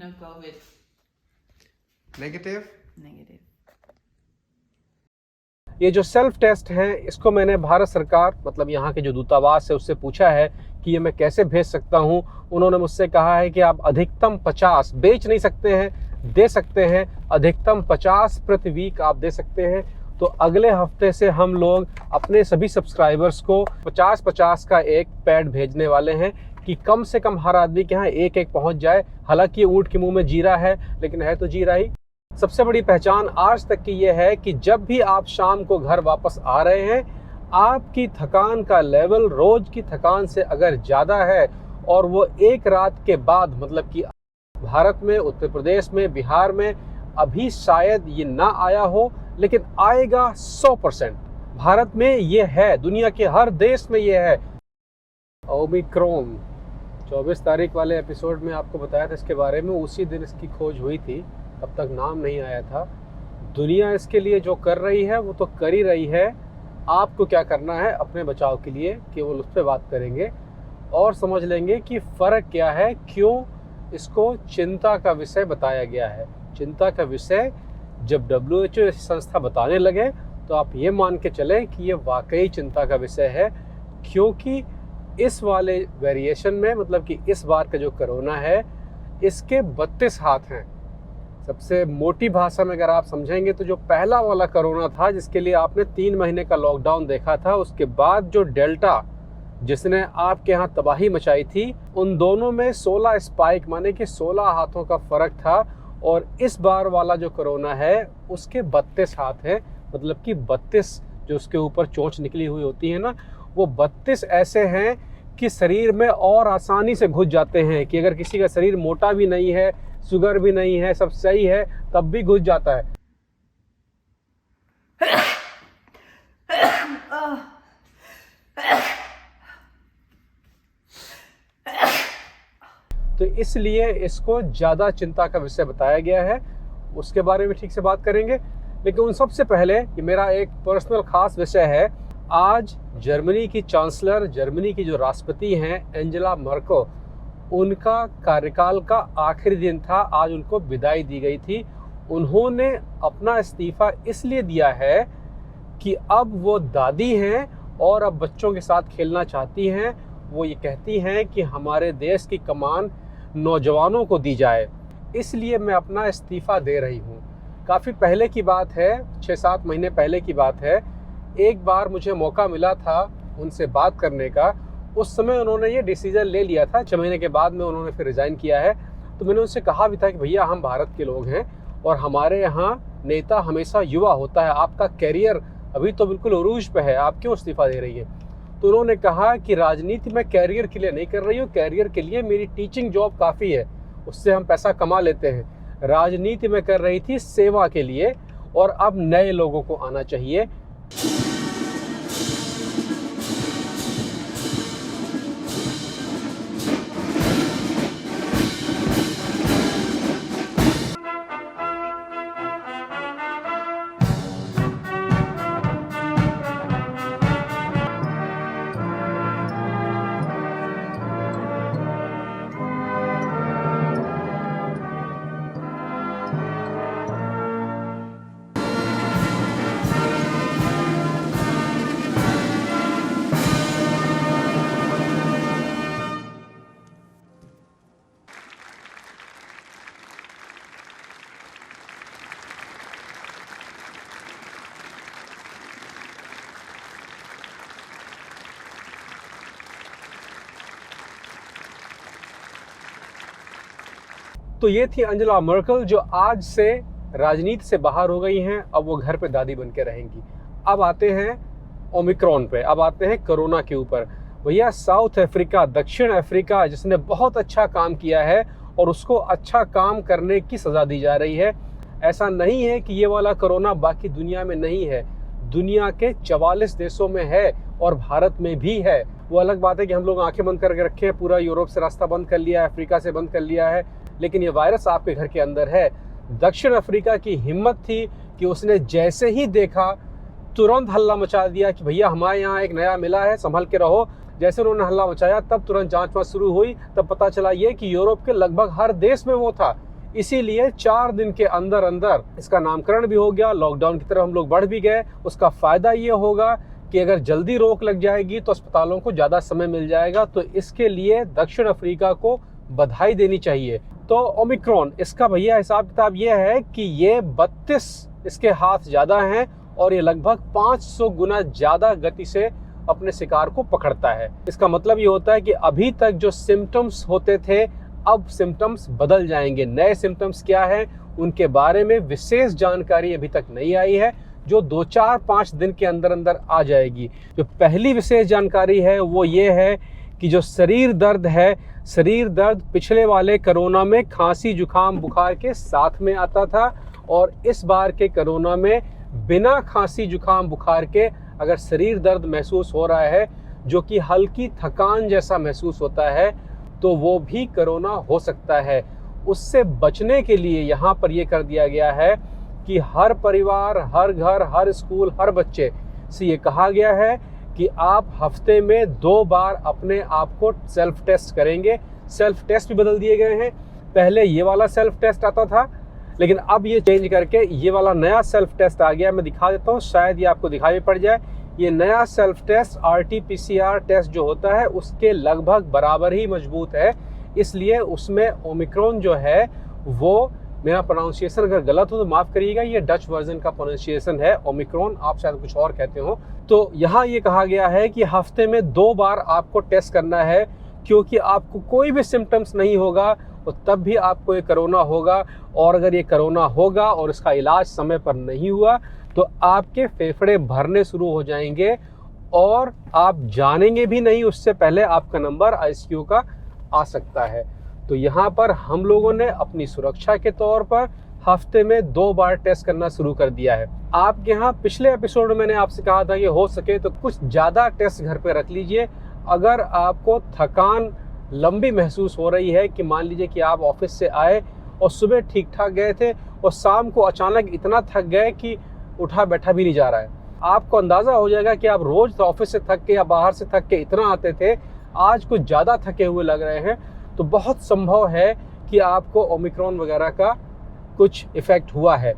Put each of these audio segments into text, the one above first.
No COVID. Negative. Negative. ये जो self test है इसको मैंने भारत सरकार मतलब यहाँ के जो दूतावास है उससे पूछा है कि ये मैं कैसे भेज सकता हूँ। उन्होंने मुझसे कहा है कि आप अधिकतम 50 बेच नहीं सकते हैं, दे सकते हैं, अधिकतम 50 प्रति वीक आप दे सकते हैं। तो अगले हफ्ते से हम लोग अपने सभी सब्सक्राइबर्स को 50-50 का एक पैड भेजने वाले हैं कि कम से कम हर आदमी के यहाँ एक एक पहुँच जाए। हालांकि ऊँट के मुँह में जीरा है, लेकिन है तो जीरा ही। सबसे बड़ी पहचान आज तक की ये है कि जब भी आप शाम को घर वापस आ रहे हैं, आपकी थकान का लेवल रोज की थकान से अगर ज़्यादा है और वो एक रात के बाद मतलब कि भारत में, उत्तर प्रदेश में, बिहार में अभी शायद ये ना आया हो, लेकिन आएगा 100%। भारत में ये है, दुनिया के हर देश में ये है। ओमिक्रॉन 24 तारीख वाले एपिसोड में आपको बताया था इसके बारे में, उसी दिन इसकी खोज हुई थी, तब तक नाम नहीं आया था। दुनिया इसके लिए जो कर रही है वो तो कर ही रही है। आपको क्या करना है अपने बचाव के लिए, केवल उस पर बात करेंगे और समझ लेंगे कि फ़र्क क्या है, क्यों इसको चिंता का विषय बताया गया है। चिंता का विषय जब WHO जैसी संस्था बताने लगे तो आप ये मान के चलें कि ये वाकई चिंता का विषय है, क्योंकि इस वाले वेरिएशन में मतलब कि इस बार का जो कोरोना है इसके 32 हाथ हैं। सबसे मोटी भाषा में अगर आप समझेंगे तो जो पहला वाला कोरोना था जिसके लिए आपने 3 महीने का लॉकडाउन देखा था, उसके बाद जो डेल्टा जिसने आपके यहाँ तबाही मचाई थी, उन दोनों में 16 स्पाइक माने कि 16 हाथों का फ़र्क था। और इस बार वाला जो कोरोना है उसके 32 हाथ हैं, मतलब कि 32 जो उसके ऊपर चोंच निकली हुई होती है ना, वो 32 ऐसे हैं कि शरीर में और आसानी से घुस जाते हैं कि अगर किसी का शरीर मोटा भी नहीं है, शुगर भी नहीं है, सब सही है, तब भी घुस जाता है। तो इसलिए इसको ज़्यादा चिंता का विषय बताया गया है, उसके बारे में ठीक से बात करेंगे। लेकिन उन सबसे पहले ये मेरा एक पर्सनल खास विषय है। आज जर्मनी की चांसलर, जर्मनी की जो राष्ट्रपति हैं एंजेला मर्केल, उनका कार्यकाल का आखिरी दिन था। आज उनको विदाई दी गई थी। उन्होंने अपना इस्तीफ़ा इसलिए दिया है कि अब वो दादी हैं और अब बच्चों के साथ खेलना चाहती हैं। वो ये कहती हैं कि हमारे देश की कमान नौजवानों को दी जाए, इसलिए मैं अपना इस्तीफ़ा दे रही हूँ। काफ़ी पहले की बात है, 6-7 महीने पहले की बात है। एक बार मुझे मौका मिला था उनसे बात करने का। उस समय उन्होंने ये डिसीज़न ले लिया था। 6 महीने के बाद में उन्होंने फिर रिज़ाइन किया है। तो मैंने उनसे कहा भी था कि भैया हम भारत के लोग हैं और हमारे यहाँ नेता हमेशा युवा होता है, आपका कैरियर अभी तो बिल्कुल उरूज पे है, आप क्यों इस्तीफ़ा दे रही हैं? तो उन्होंने कहा कि राजनीति में कैरियर के लिए नहीं कर रही हूँ, कैरियर के लिए मेरी टीचिंग जॉब काफ़ी है, उससे हम पैसा कमा लेते हैं। राजनीति में कर रही थी सेवा के लिए और अब नए लोगों को आना चाहिए। तो ये थी एंजेला मर्केल जो आज से राजनीति से बाहर हो गई हैं। अब वो घर पे दादी बन के रहेंगी। अब आते हैं ओमिक्रॉन पे, अब आते हैं कोरोना के ऊपर। भैया साउथ अफ्रीका, दक्षिण अफ्रीका जिसने बहुत अच्छा काम किया है और उसको अच्छा काम करने की सज़ा दी जा रही है। ऐसा नहीं है कि ये वाला कोरोना बाकी दुनिया में नहीं है, दुनिया के 44 देशों में है और भारत में भी है। वो अलग बात है कि हम लोग आंखें बंद करके रखे हैं, पूरा यूरोप से रास्ता बंद कर लिया है, अफ्रीका से बंद कर लिया है, लेकिन ये वायरस आपके घर के अंदर है। दक्षिण अफ्रीका की हिम्मत थी कि उसने जैसे ही देखा तुरंत हल्ला मचा दिया कि भैया हमारे यहाँ एक नया मिला है, संभल के रहो। जैसे उन्होंने हल्ला मचाया तब तुरंत जांच वांच शुरू हुई। तब पता चला ये कि यूरोप के लगभग हर देश में वो था। इसीलिए 4 दिन के अंदर अंदर इसका नामकरण भी हो गया, लॉकडाउन की तरफ हम लोग बढ़ भी गए। उसका फ़ायदा ये होगा कि अगर जल्दी रोक लग जाएगी तो अस्पतालों को ज़्यादा समय मिल जाएगा। तो इसके लिए दक्षिण अफ्रीका को बधाई देनी चाहिए। तो ओमिक्रॉन, इसका भैया हिसाब किताब ये है कि ये 32 इसके हाथ ज़्यादा हैं और ये लगभग 500 गुना ज़्यादा गति से अपने शिकार को पकड़ता है। इसका मतलब ये होता है कि अभी तक जो सिम्टम्स होते थे, अब सिम्टम्स बदल जाएंगे। नए सिम्टम्स क्या है, उनके बारे में विशेष जानकारी अभी तक नहीं आई है, जो 2-4-5 दिन के अंदर अंदर आ जाएगी। जो पहली विशेष जानकारी है वो ये है कि जो शरीर दर्द है, शरीर दर्द पिछले वाले कोरोना में खांसी जुकाम बुखार के साथ में आता था, और इस बार के कोरोना में बिना खांसी जुकाम बुखार के अगर शरीर दर्द महसूस हो रहा है, जो कि हल्की थकान जैसा महसूस होता है, तो वो भी कोरोना हो सकता है। उससे बचने के लिए यहाँ पर ये कर दिया गया है कि हर परिवार, हर घर, हर स्कूल, हर बच्चे से ये कहा गया है कि आप हफ्ते में 2 बार अपने आप को सेल्फ टेस्ट करेंगे। सेल्फ टेस्ट भी बदल दिए गए हैं। पहले ये वाला सेल्फ टेस्ट आता था, लेकिन अब ये चेंज करके ये वाला नया सेल्फ टेस्ट आ गया। मैं दिखा देता हूँ, शायद ये आपको दिखाई पड़ जाए। ये नया सेल्फ टेस्ट RT-PCR टेस्ट जो होता है उसके लगभग बराबर ही मजबूत है। इसलिए उसमें ओमिक्रॉन जो है वो, मेरा प्रोनाउंसिएशन अगर गलत हो तो माफ़ करिएगा, ये डच वर्जन का प्रोनाउंसिएशन है ओमिक्रॉन, आप शायद कुछ और कहते हो। तो यहाँ ये कहा गया है कि हफ्ते में 2 बार आपको टेस्ट करना है, क्योंकि आपको कोई भी सिम्टम्स नहीं होगा तो तब भी आपको ये कोरोना होगा। और अगर ये कोरोना होगा और इसका इलाज समय पर नहीं हुआ तो आपके फेफड़े भरने शुरू हो जाएंगे और आप जानेंगे भी नहीं, उससे पहले आपका नंबर ICU का आ सकता है। तो यहाँ पर हम लोगों ने अपनी सुरक्षा के तौर पर हफ्ते में 2 बार टेस्ट करना शुरू कर दिया है। आपके यहाँ पिछले एपिसोड में मैंने आपसे कहा था कि हो सके तो कुछ ज़्यादा टेस्ट घर पे रख लीजिए। अगर आपको थकान लंबी महसूस हो रही है, कि मान लीजिए कि आप ऑफिस से आए और सुबह ठीक ठाक गए थे और शाम को अचानक इतना थक गए कि उठा बैठा भी नहीं जा रहा है, आपको अंदाज़ा हो जाएगा कि आप रोज़ तो ऑफिस से थक के या बाहर से थक के इतना आते थे, आज कुछ ज़्यादा थके हुए लग रहे हैं, तो बहुत संभव है कि आपको ओमिक्रॉन वगैरह का कुछ इफ़ेक्ट हुआ है।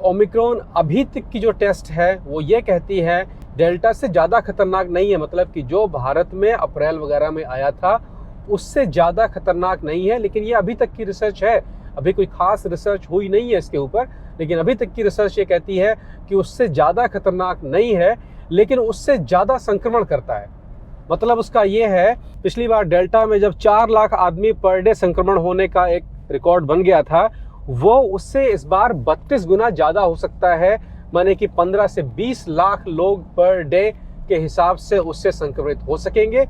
ओमिक्रॉन अभी तक की जो टेस्ट है वो ये कहती है डेल्टा से ज़्यादा खतरनाक नहीं है, मतलब कि जो भारत में अप्रैल वगैरह में आया था उससे ज़्यादा खतरनाक नहीं है। लेकिन ये अभी तक की रिसर्च है, अभी कोई खास रिसर्च हुई नहीं है इसके ऊपर, लेकिन अभी तक की रिसर्च ये कहती है कि उससे ज़्यादा खतरनाक नहीं है, लेकिन उससे ज़्यादा संक्रमण करता है। मतलब उसका ये है, पिछली बार डेल्टा में जब 4 लाख आदमी पर डे संक्रमण होने का एक रिकॉर्ड बन गया था, वो उससे इस बार 32 गुना ज़्यादा हो सकता है। माने कि 15 से 20 लाख लोग पर डे के हिसाब से उससे संक्रमित हो सकेंगे।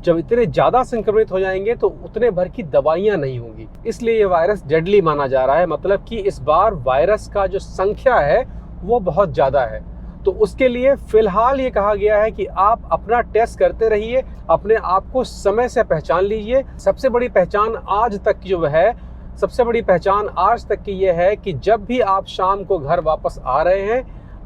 जब इतने ज़्यादा संक्रमित हो जाएंगे तो उतने भर की दवाइयाँ नहीं होंगी, इसलिए ये वायरस डेडली माना जा रहा है। मतलब कि इस बार वायरस का जो संख्या है वो बहुत ज़्यादा है। तो उसके लिए फ़िलहाल ये कहा गया है कि आप अपना टेस्ट करते रहिए, अपने आप को समय से पहचान लीजिए। सबसे बड़ी पहचान आज तक की जो है, सबसे बड़ी पहचान आज तक की ये है कि जब भी आप शाम को घर वापस आ रहे हैं,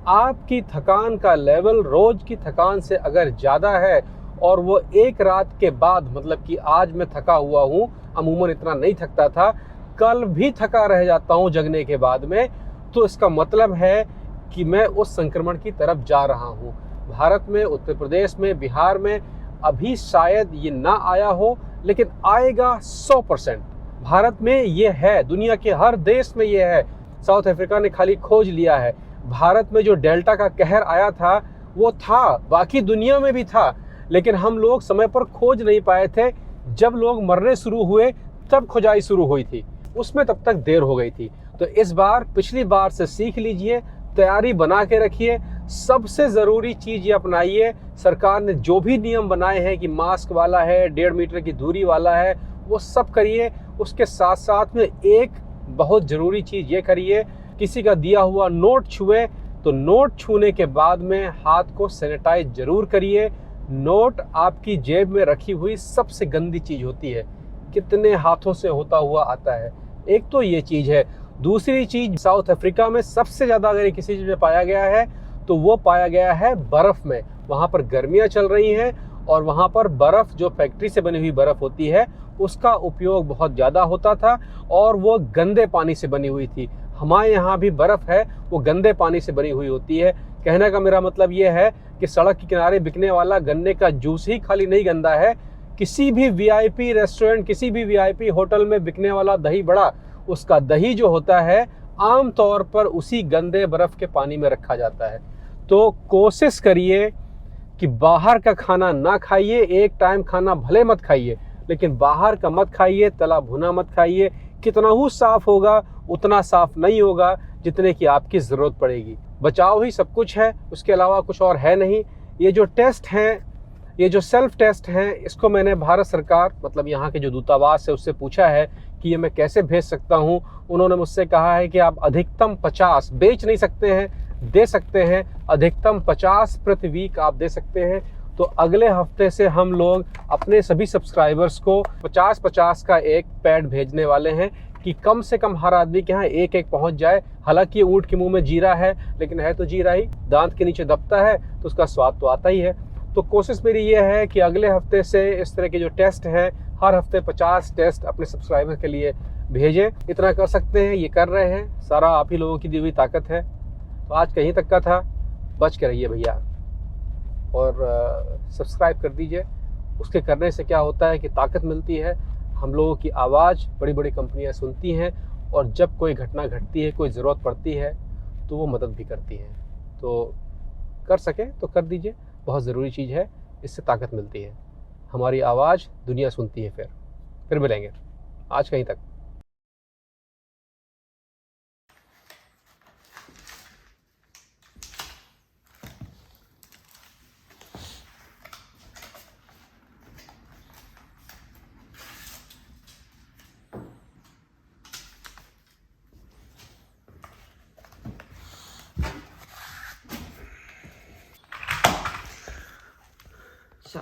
आपकी थकान का लेवल रोज़ की थकान से अगर ज़्यादा है और वो एक रात के बाद, मतलब कि आज मैं थका हुआ हूँ, अमूमन इतना नहीं थकता था, कल भी थका रह जाता हूँ जगने के बाद में, तो इसका मतलब है कि मैं उस संक्रमण की तरफ जा रहा हूँ। भारत में, उत्तर प्रदेश में, बिहार में अभी शायद ये ना आया हो, लेकिन आएगा 100%। भारत में ये है, दुनिया के हर देश में ये है। साउथ अफ्रीका ने खाली खोज लिया है। भारत में जो डेल्टा का कहर आया था वो था, बाकी दुनिया में भी था, लेकिन हम लोग समय पर खोज नहीं पाए थे। जब लोग मरने शुरू हुए तब खुदाई शुरू हुई थी, उसमें तब तक देर हो गई थी। तो इस बार पिछली बार से सीख लीजिए, तैयारी बना के रखिए। सबसे ज़रूरी चीज़ ये अपनाइए, सरकार ने जो भी नियम बनाए हैं कि मास्क वाला है, 1.5 मीटर की दूरी वाला है, वो सब करिए। उसके साथ साथ में एक बहुत ज़रूरी चीज़ ये करिए, किसी का दिया हुआ नोट छुए तो नोट छूने के बाद में हाथ को सैनिटाइज ज़रूर करिए। नोट आपकी जेब में रखी हुई सबसे गंदी चीज़ होती है, कितने हाथों से होता हुआ आता है। एक तो ये चीज़ है। दूसरी चीज़, साउथ अफ्रीका में सबसे ज़्यादा अगर किसी चीज़ में पाया गया है तो वो पाया गया है बर्फ़ में। वहाँ पर गर्मियाँ चल रही हैं और वहाँ पर बर्फ़, जो फैक्ट्री से बनी हुई बर्फ़ होती है, उसका उपयोग बहुत ज़्यादा होता था और वो गंदे पानी से बनी हुई थी। हमारे यहाँ भी बर्फ़ है, वो गंदे पानी से बनी हुई होती है। कहने का मेरा मतलब ये है कि सड़क के किनारे बिकने वाला गन्ने का जूस ही खाली नहीं गंदा है, किसी भी वीआईपी रेस्टोरेंट, किसी भी वीआईपी होटल में बिकने वाला दही बड़ा, उसका दही जो होता है आम तौर पर उसी गंदे बर्फ़ के पानी में रखा जाता है। तो कोशिश करिए कि बाहर का खाना ना खाइए, एक टाइम खाना भले मत खाइए, लेकिन बाहर का मत खाइए, तला भुना मत खाइए। कितना ही साफ होगा उतना साफ नहीं होगा जितने की आपकी ज़रूरत पड़ेगी। बचाव ही सब कुछ है, उसके अलावा कुछ और है नहीं। ये जो टेस्ट हैं, ये जो सेल्फ टेस्ट हैं, इसको मैंने भारत सरकार, मतलब यहाँ के जो दूतावास है, उससे पूछा है कि ये मैं कैसे भेज सकता हूँ। उन्होंने मुझसे कहा है कि आप अधिकतम 50 बेच नहीं सकते हैं, दे सकते हैं, अधिकतम 50 प्रति वीक आप दे सकते हैं। तो अगले हफ्ते से हम लोग अपने सभी सब्सक्राइबर्स को 50-50 का एक पैड भेजने वाले हैं कि कम से कम हर आदमी के यहाँ एक एक पहुंच जाए। हालांकि ऊँट के मुंह में जीरा है, लेकिन है तो जीरा ही, दांत के नीचे दबता है तो उसका स्वाद तो आता ही है। तो कोशिश मेरी ये है कि अगले हफ्ते से इस तरह के जो टेस्ट हैं, हर हफ्ते 50 टेस्ट अपने सब्सक्राइबर के लिए भेजें। इतना कर सकते हैं, ये कर रहे हैं, सारा आप ही लोगों की दी हुई ताकत है। तो आज कहीं तक का था, बच के रहिए भैया और सब्सक्राइब कर दीजिए। उसके करने से क्या होता है कि ताकत मिलती है, हम लोगों की आवाज़ बड़ी बड़ी कंपनियां सुनती हैं और जब कोई घटना घटती है, कोई ज़रूरत पड़ती है तो वो मदद भी करती हैं। तो कर सकें तो कर दीजिए, बहुत ज़रूरी चीज़ है, इससे ताकत मिलती है, हमारी आवाज़ दुनिया सुनती है। फिर मिलेंगे, आज कहीं तक। Zo.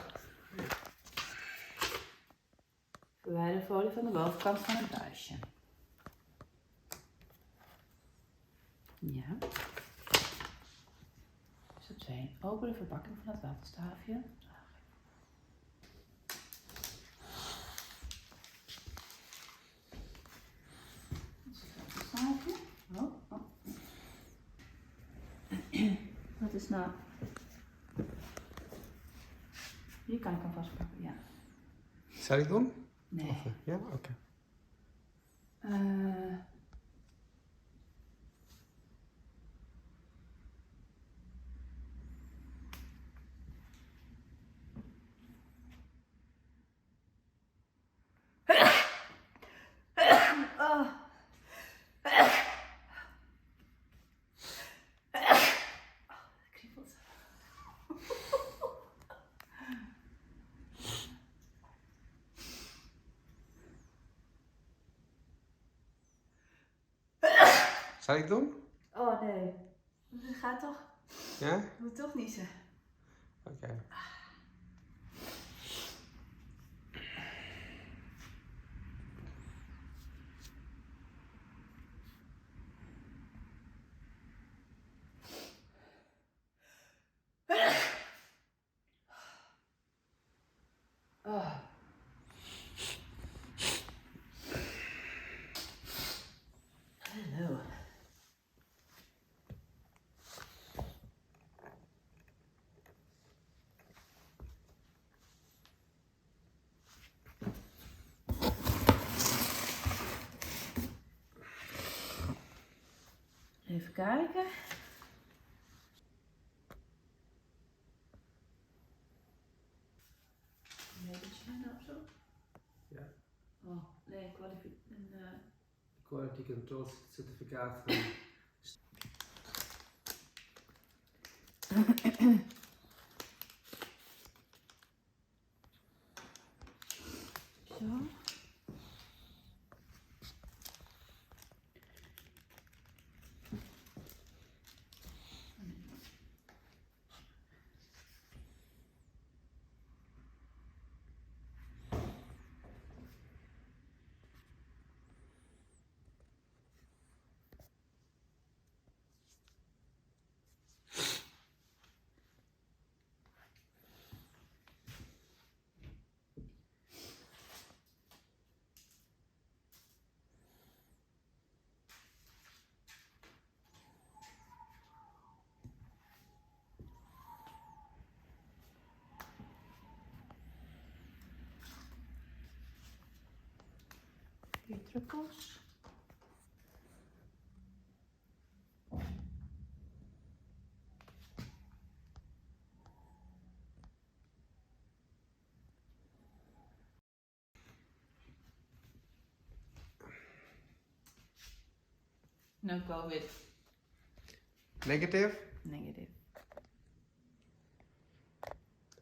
Verwijder de folie van de bovenkant van het buisje. Ja. Stap 2. Open de verpakking van het wattenstaafje. Oh, oh. Dat is nou. Hier kan ik hem vastpakken, ja. Zal ik doen? Nee. Ja, oké. Kriebelt. Zal ik doen? Oh nee, dat gaat toch? Ja? Ik moet toch niezen. Oké. Oh. Hallo. Even kijken. Nee, dat is nou op zo? Ja. Oh, nee, Quality control certificaat van... Zo. 4 druppels. No COVID. Negative? Negative.